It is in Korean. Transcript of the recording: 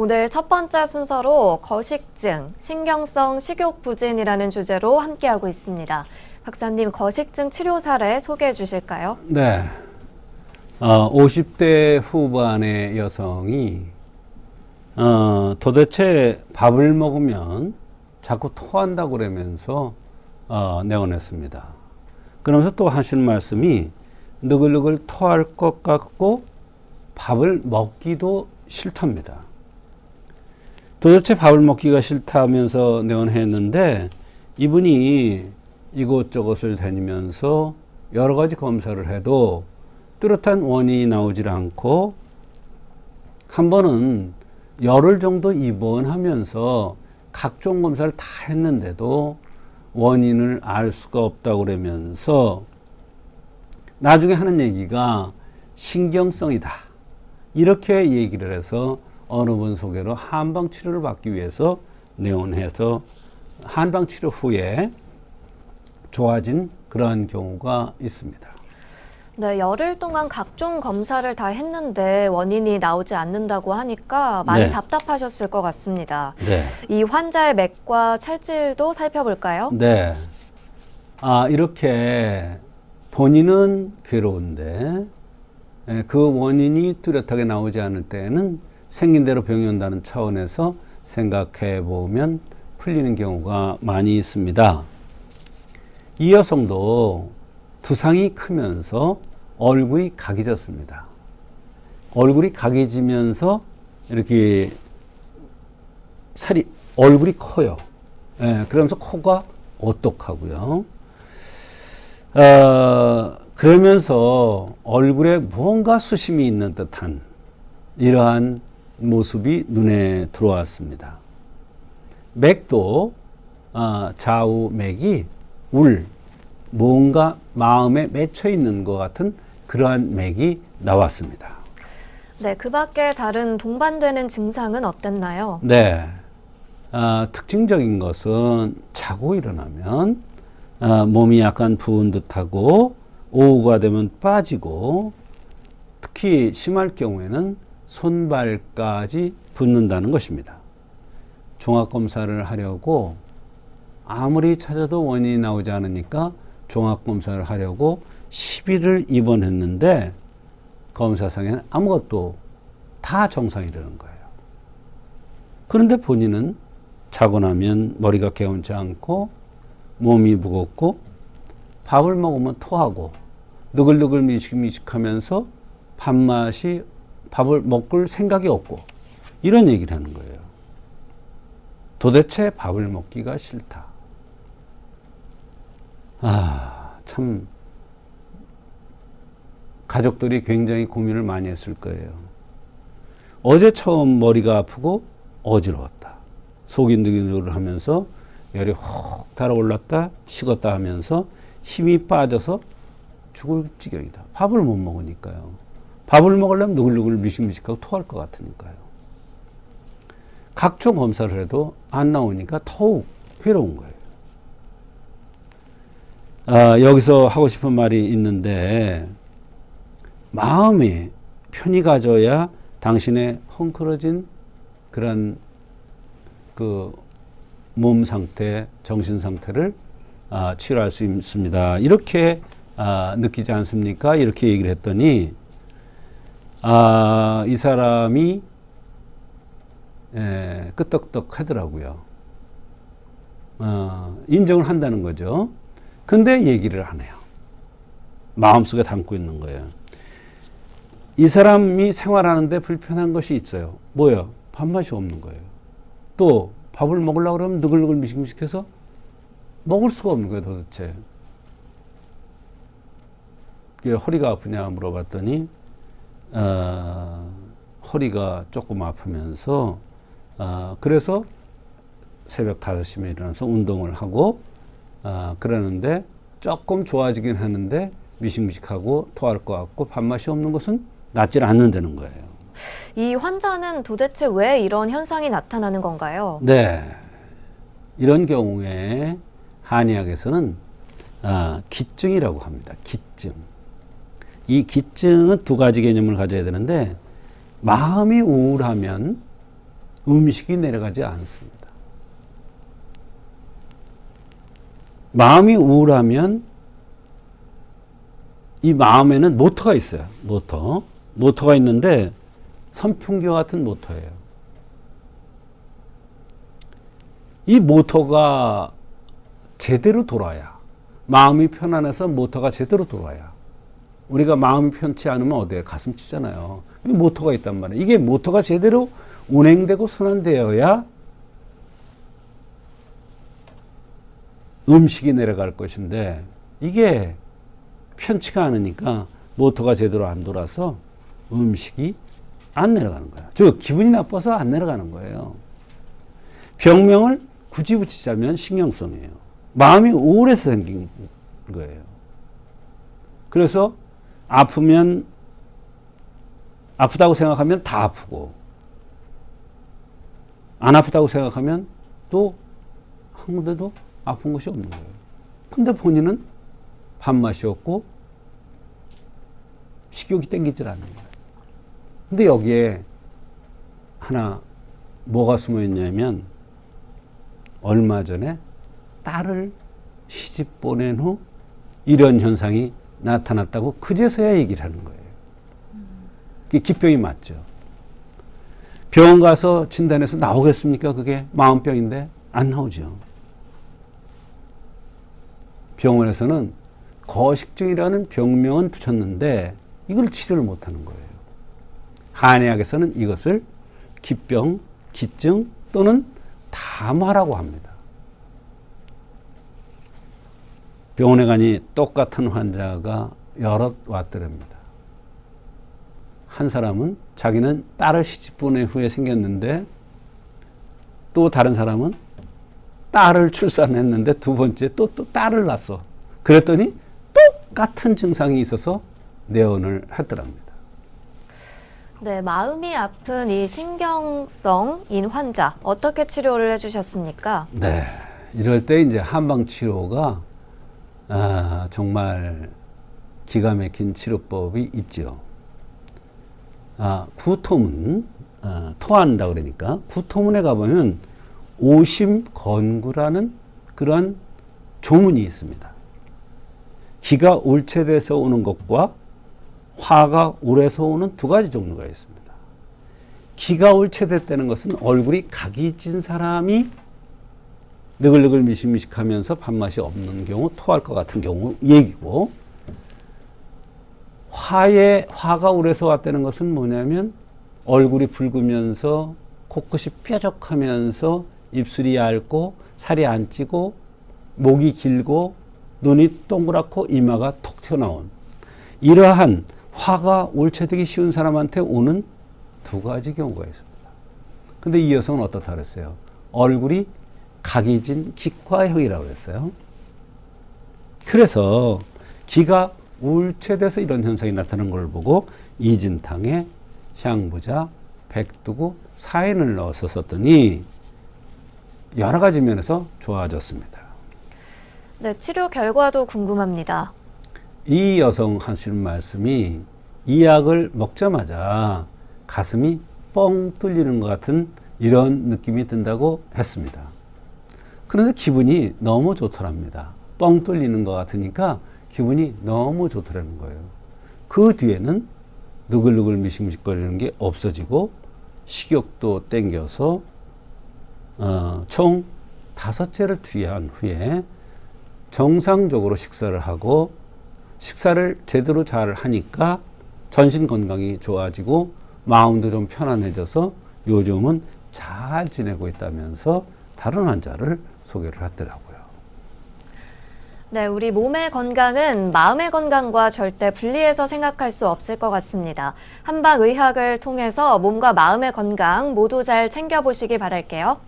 오늘 첫 번째 순서로 거식증, 신경성 식욕부진이라는 주제로 함께하고 있습니다. 박사님, 거식증 치료 사례 소개해 주실까요? 네. 50대 후반의 여성이 도대체 밥을 먹으면 자꾸 토한다고 그러면서 내원했습니다. 그러면서 또 하시는 말씀이 느글느글 토할 것 같고 밥을 먹기도 싫답니다. 도대체 밥을 먹기가 싫다면서 내원했는데 이분이 이곳저곳을 다니면서 여러 가지 검사를 해도 뚜렷한 원인이 나오질 않고 한 번은 열흘 정도 입원하면서 각종 검사를 다 했는데도 원인을 알 수가 없다고 그러면서 나중에 하는 얘기가 신경성이다. 이렇게 얘기를 해서 어느 분 소개로 한방 치료를 받기 위해서 내원해서 한방 치료 후에 좋아진 그러한 경우가 있습니다. 네, 열흘 동안 각종 검사를 다 했는데 원인이 나오지 않는다고 하니까 많이 네. 답답하셨을 것 같습니다. 네. 이 환자의 맥과 체질도 살펴볼까요? 네. 이렇게 본인은 괴로운데 그 원인이 뚜렷하게 나오지 않을 때는 생긴 대로 병이 온다는 차원에서 생각해 보면 풀리는 경우가 많이 있습니다. 이 여성도 두상이 크면서 얼굴이 각이졌습니다. 얼굴이 각이지면서 이렇게 얼굴이 커요. 그러면서 코가 오똑하고요. 그러면서 얼굴에 무언가 수심이 있는 듯한 이러한 모습이 눈에 들어왔습니다. 맥도 좌우 맥이 뭔가 마음에 맺혀 있는 것 같은 그러한 맥이 나왔습니다. 네, 그 밖에 다른 동반되는 증상은 어땠나요? 네. 특징적인 것은 자고 일어나면 몸이 약간 부은 듯하고 오후가 되면 빠지고 특히 심할 경우에는 손발까지 붓는다는 것입니다. 종합검사를 하려고 아무리 찾아도 원인이 나오지 않으니까 종합검사를 하려고 10일을 입원했는데 검사상에는 아무것도 다 정상이라는 거예요. 그런데 본인은 자고 나면 머리가 개운치 않고 몸이 무겁고 밥을 먹으면 토하고 느글느글 미식미식하면서 밥을 먹을 생각이 없고 이런 얘기를 하는 거예요. 도대체 밥을 먹기가 싫다. 참 가족들이 굉장히 고민을 많이 했을 거예요. 어제 처음 머리가 아프고 어지러웠다. 속이 느글느글 하면서 열이 혹 달아올랐다 식었다 하면서 힘이 빠져서 죽을 지경이다. 밥을 못 먹으니까요. 밥을 먹으려면 느글느글 미식미식하고 토할 것 같으니까요. 각종 검사를 해도 안 나오니까 더욱 괴로운 거예요. 여기서 하고 싶은 말이 있는데 마음이 편히 가져야 당신의 헝클어진 그런 그 몸 상태, 정신 상태를 치료할 수 있습니다. 이렇게 느끼지 않습니까? 이렇게 얘기를 했더니 이 사람이 끄떡떡 하더라고요. 인정을 한다는 거죠. 근데 얘기를 안 해요. 마음속에 담고 있는 거예요. 이 사람이 생활하는데 불편한 것이 있어요. 뭐예요? 밥맛이 없는 거예요. 또 밥을 먹으려고 그러면 느글느글 미식미식해서 먹을 수가 없는 거예요, 도대체. 허리가 아프냐 물어봤더니 허리가 조금 아프면서 그래서 새벽 5시에 일어나서 운동을 하고 그러는데 조금 좋아지긴 하는데 미식미식하고 토할 것 같고 밥맛이 없는 것은 낫질 않는다는 거예요. 이 환자는 도대체 왜 이런 현상이 나타나는 건가요? 네. 이런 경우에 한의학에서는 기증이라고 합니다. 기증. 이 기증은 두 가지 개념을 가져야 되는데 마음이 우울하면 음식이 내려가지 않습니다. 마음이 우울하면 이 마음에는 모터가 있어요. 모터가 있는데 선풍기와 같은 모터예요. 이 모터가 제대로 돌아야, 마음이 편안해서 모터가 제대로 돌아야, 우리가 마음이 편치 않으면 어디에 가슴 치잖아요. 모터가 있단 말이에요. 이게 모터가 제대로 운행되고 순환되어야 음식이 내려갈 것인데, 이게 편치가 않으니까 모터가 제대로 안 돌아서 음식이 안 내려가는 거예요. 즉 기분이 나빠서 안 내려가는 거예요. 병명을 굳이 붙이자면 신경성이에요. 마음이 우울해서 생긴 거예요. 그래서 아프면, 아프다고 생각하면 다 아프고, 안 아프다고 생각하면 또 아무데도 아픈 것이 없는 거예요. 근데 본인은 밥맛이 없고 식욕이 땡기질 않는 거예요. 근데 여기에 하나 뭐가 숨어 있냐면, 얼마 전에 딸을 시집 보낸 후 이런 현상이 나타났다고 그제서야 얘기를 하는 거예요. 그게 기병이 맞죠. 병원 가서 진단해서 나오겠습니까? 그게 마음병인데 안 나오죠. 병원에서는 거식증이라는 병명은 붙였는데 이걸 치료를 못하는 거예요. 한의학에서는 이것을 기병, 기증 또는 담화라고 합니다. 병원에 가니 똑같은 환자가 여럿 왔더랍니다. 한 사람은 자기는 딸을 시집 보낸 후에 생겼는데, 또 다른 사람은 딸을 출산했는데 두 번째 또 딸을 낳았어. 그랬더니 똑같은 증상이 있어서 내원을 했더랍니다. 네, 마음이 아픈 이 신경성인 환자 어떻게 치료를 해주셨습니까? 네, 이럴 때 이제 한방 치료가 정말 기가 막힌 치료법이 있죠. 구토문, 토한다 그러니까 구토문에 가보면 오심건구라는 그런 조문이 있습니다. 기가 울체돼서 오는 것과 화가 울에서 오는 두 가지 종류가 있습니다. 기가 울체됐다는 것은 얼굴이 각이 진 사람이 느글느글 미식미식하면서 밥맛이 없는 경우, 토할 것 같은 경우 얘기고, 화가 울에서 왔다는 것은 뭐냐면 얼굴이 붉으면서 코끝이 뾰족하면서 입술이 얇고 살이 안 찌고 목이 길고 눈이 동그랗고 이마가 톡 튀어나온, 이러한 화가 울체되기 쉬운 사람한테 오는 두 가지 경우가 있습니다. 근데 이 여성은 어떻다 그랬어요? 얼굴이 각이 진 기과형이라고 그랬어요. 그래서 기가 울체돼서 이런 현상이 나타나는 걸 보고 이진탕에 향부자, 백두구, 사인을 넣어서 썼더니 여러 가지 면에서 좋아졌습니다. 네, 치료 결과도 궁금합니다. 이 여성 하시는 말씀이 이 약을 먹자마자 가슴이 뻥 뚫리는 것 같은 이런 느낌이 든다고 했습니다. 그런데 기분이 너무 좋더랍니다. 뻥 뚫리는 것 같으니까 기분이 너무 좋더라는 거예요. 그 뒤에는 누글누글 미식미식거리는 게 없어지고 식욕도 땡겨서 총 5채를 투여한 후에 정상적으로 식사를 하고, 식사를 제대로 잘 하니까 전신 건강이 좋아지고 마음도 좀 편안해져서 요즘은 잘 지내고 있다면서 다른 환자를 소개를 하더라고요. 네, 우리 몸의 건강은 마음의 건강과 절대 분리해서 생각할 수 없을 것 같습니다. 한방의학을 통해서 몸과 마음의 건강 모두 잘 챙겨보시기 바랄게요.